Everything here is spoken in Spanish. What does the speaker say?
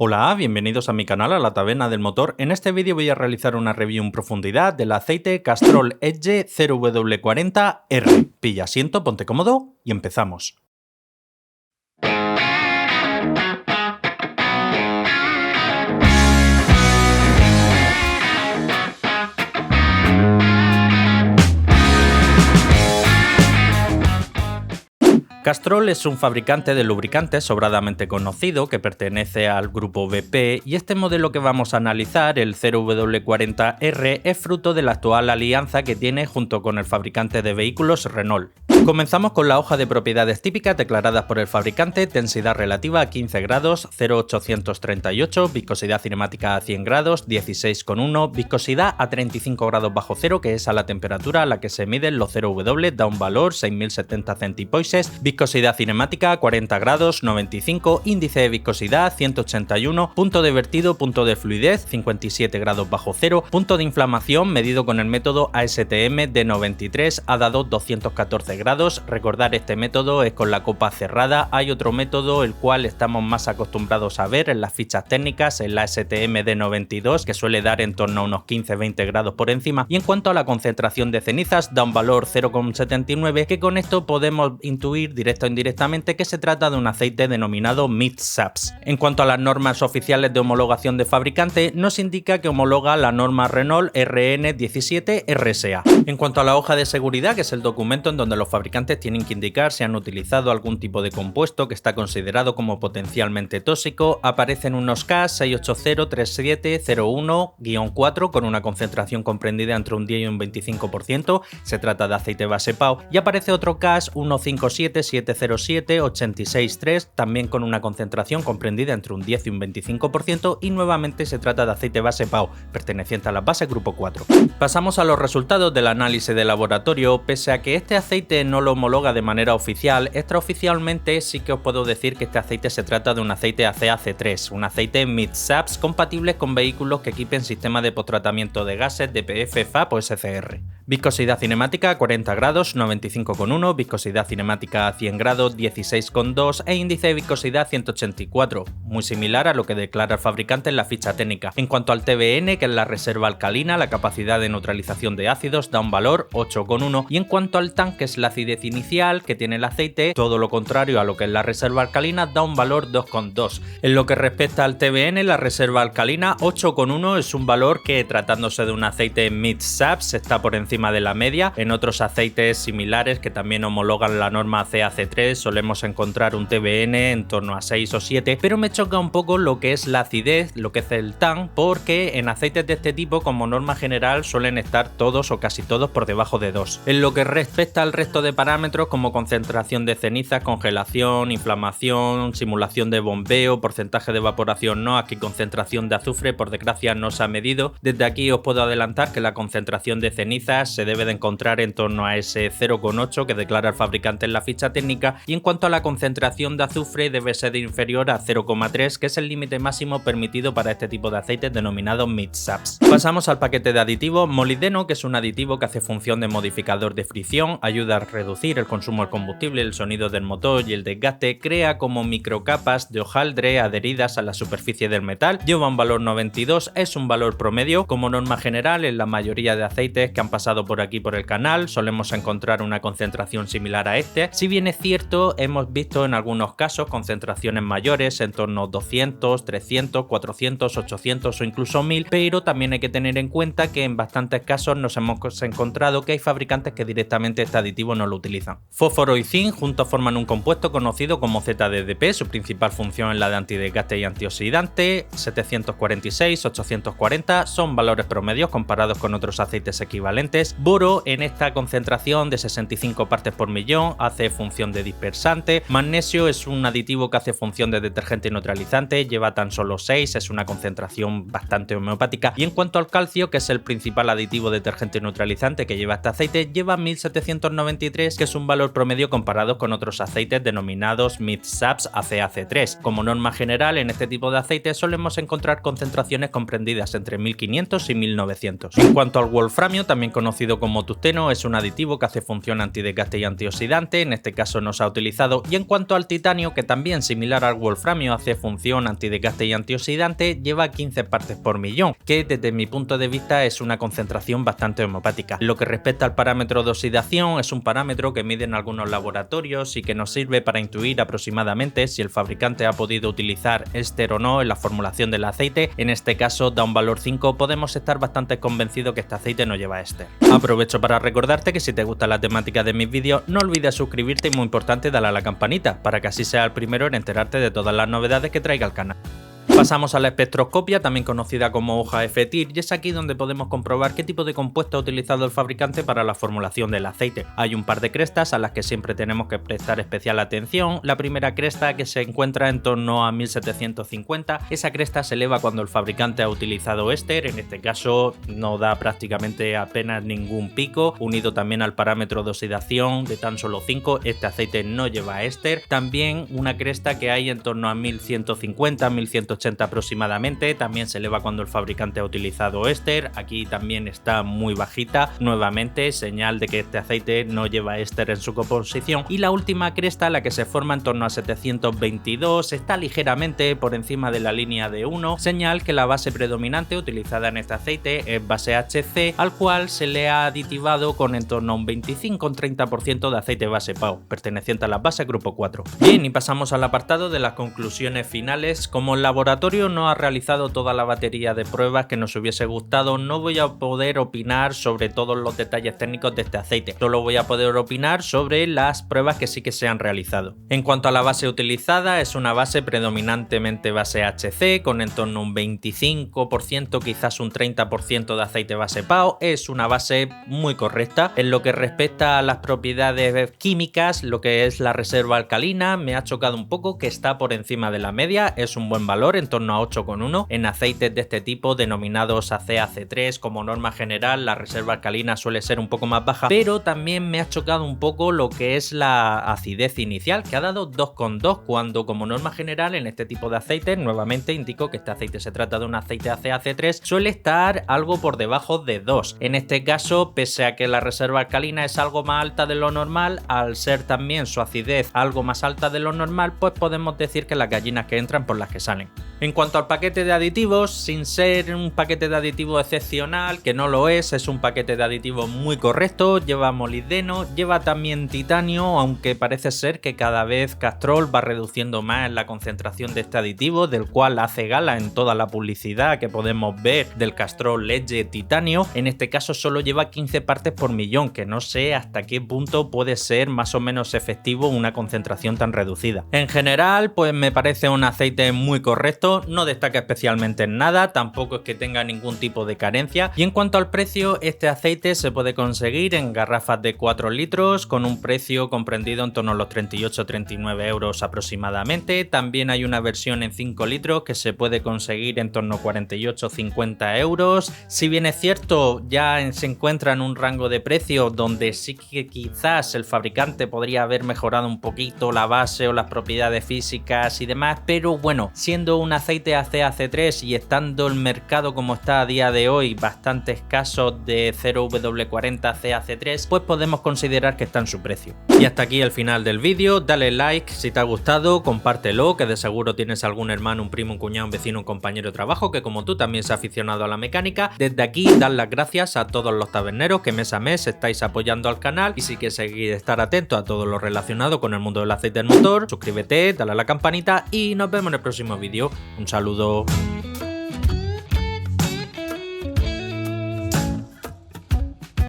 Hola, bienvenidos a mi canal, a la Taberna del Motor. En este vídeo voy a realizar una review en profundidad del aceite Castrol Edge 0W40R. Pilla asiento, ponte cómodo y empezamos. Castrol es un fabricante de lubricantes sobradamente conocido que pertenece al grupo BP y este modelo que vamos a analizar, el 0W40R, es fruto de la actual alianza que tiene junto con el fabricante de vehículos Renault. Comenzamos con la hoja de propiedades típicas declaradas por el fabricante: densidad relativa a 15 grados, 0,838, viscosidad cinemática a 100 grados, 16,1, viscosidad a 35 grados bajo cero, que es a la temperatura a la que se miden los 0W, da un valor 6070 centipoises, viscosidad cinemática 40 grados, 95, índice de viscosidad 181, punto de vertido, punto de fluidez 57 grados bajo cero, punto de inflamación medido con el método ASTM de 93 ha dado 214 grados. Recordar, este método es con la copa cerrada. Hay otro método el cual estamos más acostumbrados a ver en las fichas técnicas, el ASTM de 92, que suele dar en torno a unos 15-20 grados por encima, y en cuanto a la concentración de cenizas da un valor 0,79, que con esto podemos intuir directa o indirectamente que se trata de un aceite denominado Mid-Subs. En cuanto a las normas oficiales de homologación de fabricante, nos indica que homologa la norma Renault RN17 RSA. En cuanto a la hoja de seguridad, que es el documento en donde los fabricantes tienen que indicar si han utilizado algún tipo de compuesto que está considerado como potencialmente tóxico, aparecen unos CAS 6803701-4 con una concentración comprendida entre un 10 y un 25%, se trata de aceite base PAO, y aparece otro CAS 157707-863, también con una concentración comprendida entre un 10 y un 25%, y nuevamente se trata de aceite base PAO, perteneciente a la base grupo 4. Pasamos a los resultados del análisis de laboratorio. Pese a que este aceite no lo homologa de manera oficial, extraoficialmente sí que os puedo decir que este aceite se trata de un aceite ACAC3, un aceite Mid-Subs compatible con vehículos que equipen sistema de posttratamiento de gases DPF, FAP o SCR. Viscosidad cinemática 40 grados, 95,1, viscosidad cinemática a 100 grados, 16,2 e índice de viscosidad 184, muy similar a lo que declara el fabricante en la ficha técnica. En cuanto al TBN, que es la reserva alcalina, la capacidad de neutralización de ácidos, da un valor 8,1, y en cuanto al TAN, que es la acidez inicial que tiene el aceite, todo lo contrario a lo que es la reserva alcalina, da un valor 2,2. En lo que respecta al TBN, la reserva alcalina 8,1 es un valor que, tratándose de un aceite Mid-Subs, está por encima de la media. En otros aceites similares que también homologan la norma CAC3 solemos encontrar un TBN en torno a 6 o 7, pero me choca un poco lo que es la acidez, lo que es el TAN, porque en aceites de este tipo como norma general suelen estar todos o casi todos por debajo de 2. En lo que respecta al resto de parámetros como concentración de cenizas, congelación, inflamación, simulación de bombeo, porcentaje de evaporación no, aquí concentración de azufre por desgracia no se ha medido. Desde aquí os puedo adelantar que la concentración de cenizas se debe de encontrar en torno a ese 0,8 que declara el fabricante en la ficha técnica, y en cuanto a la concentración de azufre debe ser inferior a 0,3, que es el límite máximo permitido para este tipo de aceites denominados Mid-Subs. Pasamos al paquete de aditivos. Molibdeno, que es un aditivo que hace función de modificador de fricción, ayuda a reducir el consumo del combustible, el sonido del motor y el desgaste, crea como microcapas de hojaldre adheridas a la superficie del metal, lleva un valor 92, es un valor promedio. Como norma general, en la mayoría de aceites que han pasado por aquí por el canal solemos encontrar una concentración similar a este. Si bien es cierto, hemos visto en algunos casos concentraciones mayores en torno a 200, 300, 400, 800 o incluso 1000, pero también hay que tener en cuenta que en bastantes casos nos hemos encontrado que hay fabricantes que directamente este aditivo no lo utilizan. Fósforo y zinc juntos forman un compuesto conocido como ZDDP, su principal función es la de antidesgaste y antioxidante. 746, 840 son valores promedios comparados con otros aceites equivalentes. Boro, en esta concentración de 65 partes por millón, hace función de dispersante. Magnesio es un aditivo que hace función de detergente y neutralizante, lleva tan solo 6, es una concentración bastante homeopática. Y en cuanto al calcio, que es el principal aditivo detergente y neutralizante que lleva este aceite, lleva 1793, que es un valor promedio comparado con otros aceites denominados Mid-Subs ACAC3. Como norma general, en este tipo de aceites solemos encontrar concentraciones comprendidas entre 1500 y 1900. En cuanto al wolframio, también conocido como tungsteno, es un aditivo que hace función antidesgaste y antioxidante. En este caso caso no se ha utilizado. Y en cuanto al titanio, que también similar al wolframio hace función antidesgaste y antioxidante, lleva 15 partes por millón, que desde mi punto de vista es una concentración bastante homeopática. Lo que respecta al parámetro de oxidación, es un parámetro que miden algunos laboratorios y que nos sirve para intuir aproximadamente si el fabricante ha podido utilizar éster o no en la formulación del aceite. En este caso da un valor 5, podemos estar bastante convencidos que este aceite no lleva éster. Aprovecho para recordarte que si te gusta la temática de mis vídeos, no olvides suscribirte y muy importante darle a la campanita, para que así seas el primero en enterarte de todas las novedades que traiga el canal. Pasamos a la espectroscopia, también conocida como hoja FTIR, y es aquí donde podemos comprobar qué tipo de compuesto ha utilizado el fabricante para la formulación del aceite. Hay un par de crestas a las que siempre tenemos que prestar especial atención. La primera cresta, que se encuentra en torno a 1750, esa cresta se eleva cuando el fabricante ha utilizado éster, en este caso no da prácticamente apenas ningún pico, unido también al parámetro de oxidación de tan solo 5, este aceite no lleva éster. También una cresta que hay en torno a 1150, 1180 aproximadamente, también se eleva cuando el fabricante ha utilizado éster, aquí también está muy bajita, nuevamente señal de que este aceite no lleva éster en su composición. Y la última cresta, la que se forma en torno a 722, está ligeramente por encima de la línea de 1, señal que la base predominante utilizada en este aceite es base HC, al cual se le ha aditivado con en torno a un 25-30% de aceite base PAO, perteneciente a la base grupo 4. Bien, y pasamos al apartado de las conclusiones finales. Como el laboratorio no ha realizado toda la batería de pruebas que nos hubiese gustado, no voy a poder opinar sobre todos los detalles técnicos de este aceite, solo voy a poder opinar sobre las pruebas que sí que se han realizado. En cuanto a la base utilizada, es una base predominantemente base HC, con en torno a un 25%, quizás un 30% de aceite base PAO, es una base muy correcta. En lo que respecta a las propiedades químicas, lo que es la reserva alcalina, me ha chocado un poco que está por encima de la media, es un buen valor, en torno a 8,1. En aceites de este tipo, denominados AC/AC3, como norma general, la reserva alcalina suele ser un poco más baja, pero también me ha chocado un poco lo que es la acidez inicial, que ha dado 2,2, cuando como norma general en este tipo de aceites, nuevamente indico que este aceite se trata de un aceite AC/AC3, suele estar algo por debajo de 2. En este caso, pese a que la reserva alcalina es algo más alta de lo normal, al ser también su acidez algo más alta de lo normal, pues podemos decir que las gallinas que entran por las que salen. En cuanto al paquete de aditivos, sin ser un paquete de aditivos excepcional, que no lo es un paquete de aditivos muy correcto, lleva molibdeno, lleva también titanio, aunque parece ser que cada vez Castrol va reduciendo más la concentración de este aditivo, del cual hace gala en toda la publicidad que podemos ver del Castrol Legge Titanio. En este caso solo lleva 15 partes por millón, que no sé hasta qué punto puede ser más o menos efectivo una concentración tan reducida. En general, pues me parece un aceite muy correcto, no destaca especialmente en nada, tampoco es que tenga ningún tipo de carencia. Y en cuanto al precio, este aceite se puede conseguir en garrafas de 4 litros con un precio comprendido en torno a los 38-39 euros aproximadamente. También hay una versión en 5 litros que se puede conseguir en torno a 48-50 euros. Si bien es cierto, ya se encuentra en un rango de precio donde sí que quizás el fabricante podría haber mejorado un poquito la base o las propiedades físicas y demás, pero bueno, siendo un aceite AC/AC3 y estando el mercado como está a día de hoy bastante escaso de 0W40 AC/AC3, pues podemos considerar que está en su precio. Y hasta aquí el final del vídeo. Dale like si te ha gustado, compártelo, que de seguro tienes algún hermano, un primo, un cuñado, un vecino, un compañero de trabajo que como tú también se ha aficionado a la mecánica. Desde aquí dar las gracias a todos los taberneros que mes a mes estáis apoyando al canal, y si quieres seguir estar atento a todo lo relacionado con el mundo del aceite del motor, suscríbete, dale a la campanita y nos vemos en el próximo vídeo. Un saludo.